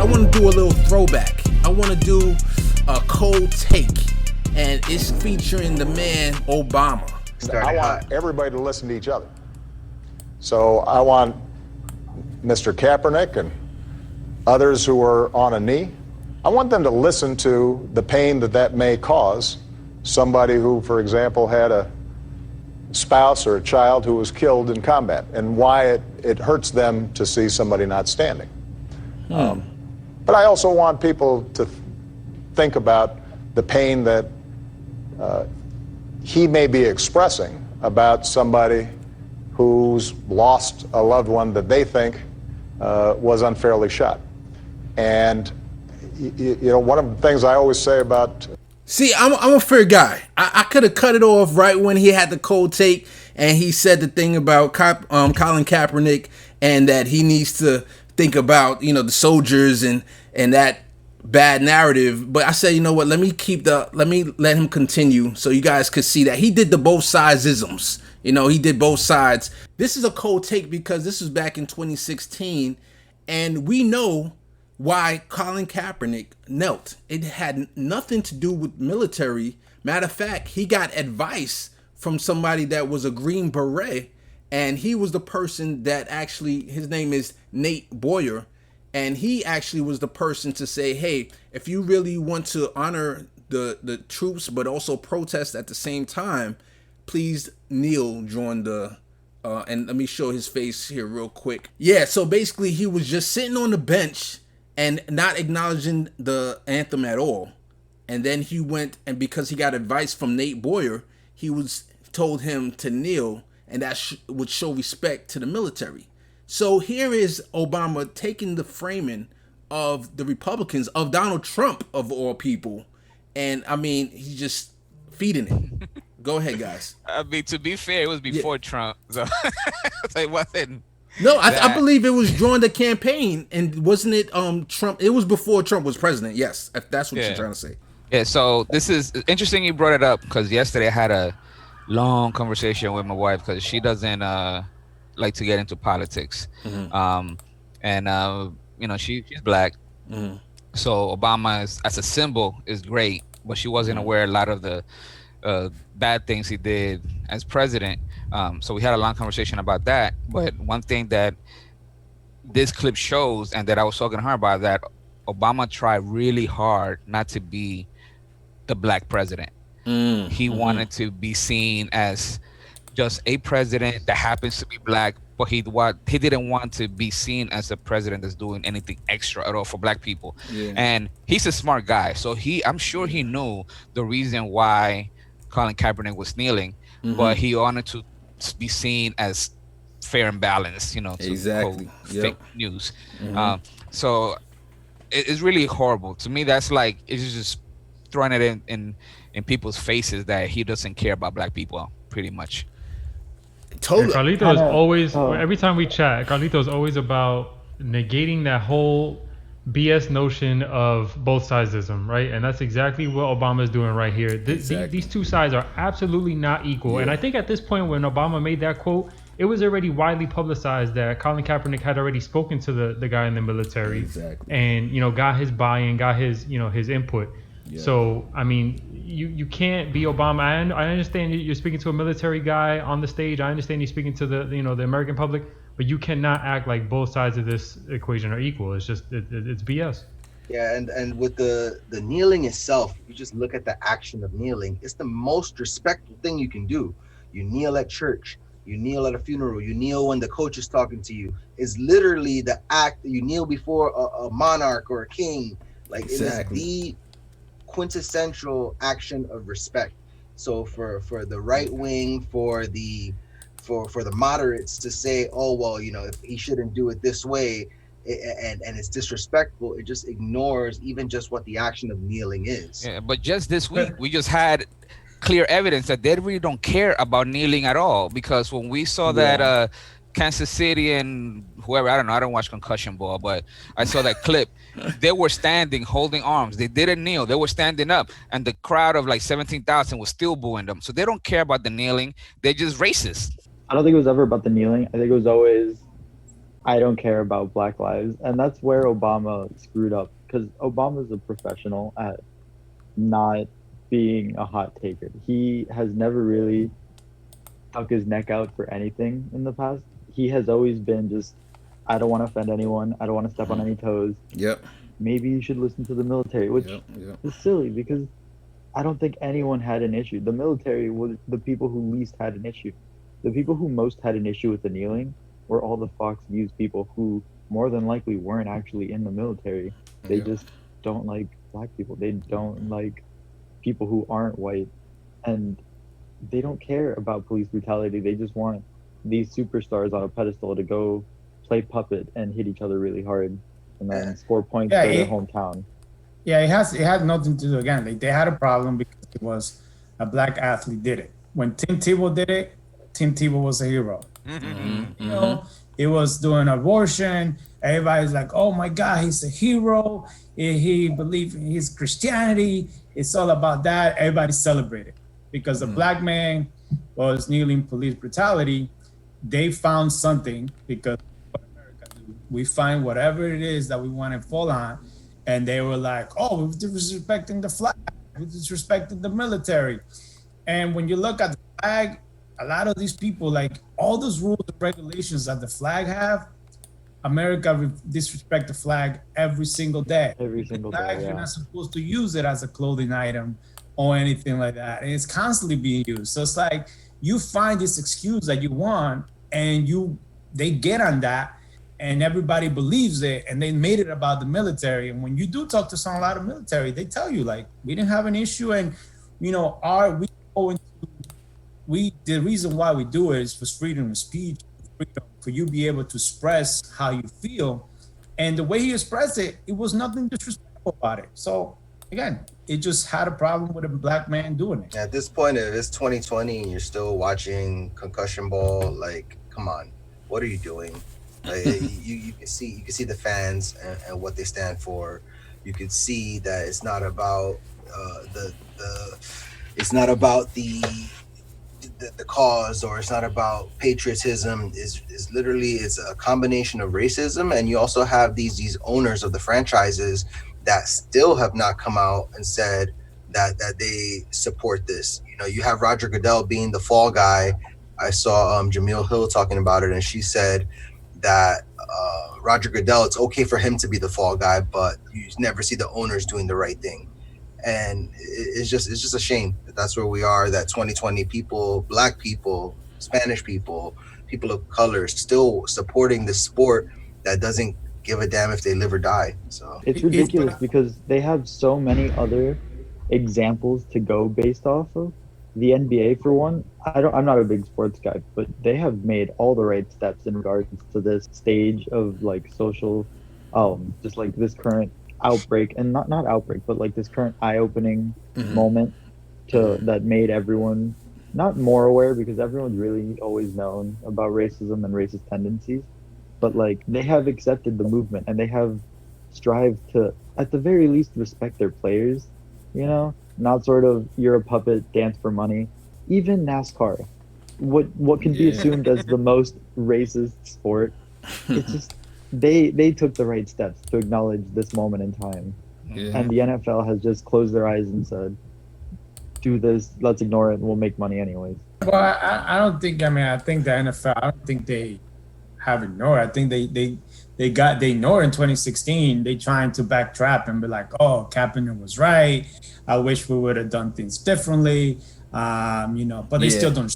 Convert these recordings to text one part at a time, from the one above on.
want to do a little throwback. I want to do a cold take, and it's featuring the man Obama. I want everybody to listen to each other. So I want Mr. Kaepernick and others who are on a knee, I want them to listen to the pain that may cause somebody who, for example, had a spouse or a child who was killed in combat, and why it hurts them to see somebody not standing. But I also want people to think about the pain that he may be expressing about somebody who's lost a loved one that they think was unfairly shot. And you know, one of the things I always say about... See, I'm a fair guy. I could have cut it off right when he had the cold take and he said the thing about Colin Kaepernick and that he needs to think about, you know, the soldiers and that bad narrative. But I said, you know what, let me let him continue so you guys could see that he did the both sides-isms. You know, he did both sides. This is a cold take because this was back in 2016, and we know why Colin Kaepernick knelt. It had nothing to do with military. Matter of fact, he got advice from somebody that was a Green Beret, and he was the person that actually, his name is Nate Boyer, and he actually was the person to say, hey, if you really want to honor the troops but also protest at the same time, please kneel during the and let me show his face here real quick. Yeah, so basically he was just sitting on the bench and not acknowledging the anthem at all. And then he went, and because he got advice from Nate Boyer, he was told him to kneel, and that would show respect to the military. So here is Obama taking the framing of the Republicans, of Donald Trump of all people, and I mean, he's just feeding it. Go ahead, guys. I mean, to be fair, it was before Trump, so it wasn't. No, I believe it was during the campaign, and wasn't it Trump? It was before Trump was president. Yes, if that's what you're trying to say. Yeah. So this is interesting. You brought it up because yesterday I had a long conversation with my wife because she doesn't like to get into politics, and you know she's black, so Obama as a symbol is great, but she wasn't aware a lot of the bad things he did as president. So we had a long conversation about that. But one thing that this clip shows, and that I was talking to her about, that Obama tried really hard not to be the black president. He wanted to be seen as just a president that happens to be black, but he didn't want to be seen as a president that's doing anything extra at all for black people. And he's a smart guy, so I'm sure he knew the reason why Colin Kaepernick was kneeling, but he wanted to be seen as fair and balanced, you know, to fake news. So it's really horrible to me. That's like, it's just throwing it in people's faces that he doesn't care about black people, pretty much. Totally. Carlito is always, every time we chat, Carlito is always about negating that whole BS notion of both sidesism, right? And that's exactly what Obama is doing right here. These two sides are absolutely not equal. And I think at this point when Obama made that quote, it was already widely publicized that Colin Kaepernick had already spoken to the guy in the military, and, you know, got his buy-in, got his, you know, his input. So, I mean, you can't be Obama. I understand you're speaking to a military guy on the stage. I understand you're speaking to the American public, but you cannot act like both sides of this equation are equal. It's just, it's BS. Yeah, and with the kneeling itself, you just look at the action of kneeling. It's the most respectful thing you can do. You kneel at church. You kneel at a funeral. You kneel when the coach is talking to you. It's literally the act that you kneel before a monarch or a king. Like, it is the quintessential action of respect. So for the right wing, for the moderates to say, oh, well, you know, if he shouldn't do it this way, and it's disrespectful, it just ignores even just what the action of kneeling is. Yeah, but just this week we just had clear evidence that they really don't care about kneeling at all, because when we saw that Kansas City and whoever, I don't know, I don't watch concussion ball, but I saw that clip. They were standing, holding arms. They didn't kneel. They were standing up, and the crowd of like 17,000 was still booing them. So they don't care about the kneeling. They're just racist. I don't think it was ever about the kneeling. I think it was always I don't care about Black lives, and that's where Obama screwed up because Obama's a professional at not being a hot taker. He has never really stuck his neck out for anything in the past. He has always been just, I don't want to offend anyone. I don't want to step on any toes. Yep. Maybe you should listen to the military, which is silly because I don't think anyone had an issue. The military was the people who least had an issue. The people who most had an issue with the kneeling were all the Fox News people who more than likely weren't actually in the military. They just don't like black people. They don't like people who aren't white. And they don't care about police brutality. They just want these superstars on a pedestal to go play puppet and hit each other really hard and then score points for their hometown. Yeah, it had nothing to do, again, they had a problem because it was a black athlete did it. When Tim Tebow did it, Tim Tebow was a hero. You know, he was doing abortion. Everybody's like, oh my God, he's a hero. He believed in his Christianity. It's all about that. Everybody celebrated because the black man was kneeling police brutality. They found something because what America do, we find whatever it is that we want to fall on. And they were like, oh, we're disrespecting the flag. We're disrespecting the military. And when you look at the flag, a lot of these people, like all those rules and regulations that the flag have, America disrespect the flag every single day. Every single day, yeah. You're not supposed to use it as a clothing item or anything like that. And it's constantly being used. So it's like you find this excuse that you want and they get on that and everybody believes it and they made it about the military. And when you do talk to a lot of military, they tell you like, we didn't have an issue. And, you know, the reason why we do it is for freedom of speech, for you to be able to express how you feel. And the way he expressed it, it was nothing disrespectful about it. So again, it just had a problem with a black man doing it. At this point, if it's 2020 and you're still watching concussion ball, like, come on, what are you doing? Like, you can see the fans and what they stand for. You can see that it's not about it's not about the cause, or it's not about patriotism. Is literally it's a combination of racism, and you also have these owners of the franchises that still have not come out and said that they support this. You know, you have Roger Goodell being the fall guy. I saw Jameel Hill talking about it, and she said that Roger Goodell, it's okay for him to be the fall guy, but you never see the owners doing the right thing. And it's just a shame that that's where we are, that 2020 people, black people, Spanish people, people of color still supporting this sport that doesn't give a damn if they live or die. So it's ridiculous because they have so many other examples to go based off of. The NBA, for one, I'm not a big sports guy, but they have made all the right steps in regards to this stage of like social, just like this current outbreak, and not outbreak, but like this current eye-opening moment that made everyone not more aware, because everyone's really always known about racism and racist tendencies, but like they have accepted the movement and they have strived to, at the very least, respect their players, you know, not sort of you're a puppet, dance for money. Even NASCAR, what can be assumed as the most racist sport, it's just they took the right steps to acknowledge this moment in time. And the NFL has just closed their eyes and said, do this, let's ignore it, and we'll make money anyways. Well, I don't think, I think the NFL, I don't think they have ignored. I think they ignored in 2016. They trying to backtrack and be like, oh, Kaepernick was right. I wish we would have done things differently. You know, but they still don't.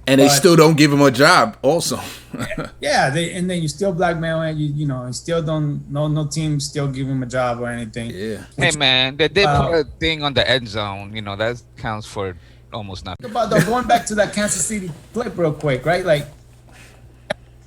And they still don't give him a job also. And then you still blackmail, you know, and still don't, no team still give him a job or anything. Hey man, they did put a thing on the end zone, you know, that counts for almost nothing. But going back to that Kansas City clip real quick, right? Like,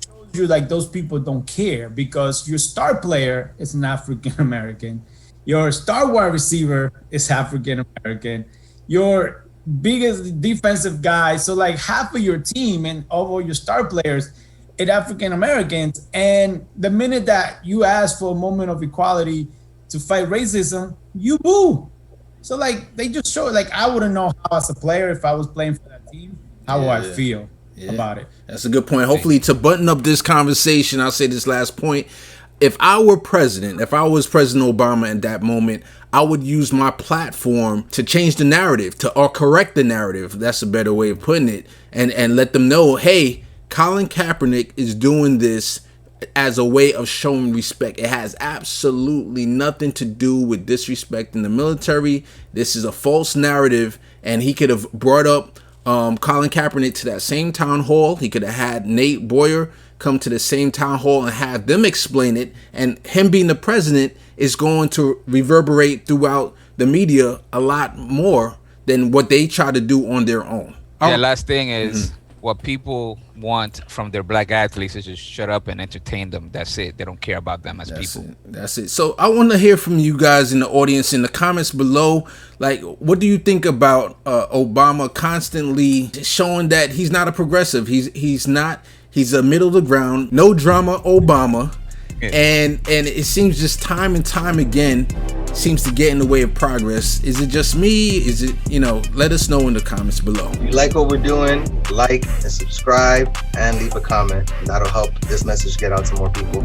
shows you like those people don't care because your star player is an African American, your star wide receiver is African American, your biggest defensive guy, so like half of your team and all your star players are African Americans. And the minute that you ask for a moment of equality to fight racism, you boo. So like they just show, like I wouldn't know how as a player, if I was playing for that team, how would I feel? about it. That's a good point. Hopefully, to button up this conversation, I'll say this last point. If I were president, if I was President Obama at that moment, I would use my platform to change the narrative, or correct the narrative. That's a better way of putting it. And let them know, hey, Colin Kaepernick is doing this as a way of showing respect. It has absolutely nothing to do with disrespecting the military. This is a false narrative, and he could have brought up Colin Kaepernick to that same town hall. He could have had Nate Boyer come to the same town hall and have them explain it, and him being the president is going to reverberate throughout the media a lot more than what they try to do on their own. Yeah, last thing is what people want from their black athletes is just shut up and entertain them. That's it. They don't care about them as people. That's it. So I want to hear from you guys in the audience, in the comments below. Like, what do you think about Obama constantly showing that he's not a progressive? He's not. He's a middle of the ground, no drama Obama. Yeah. And it seems just time and time again seems to get in the way of progress. Is it just me? Is it, let us know in the comments below. If you like what we're doing, like and subscribe and leave a comment. That'll help this message get out to more people.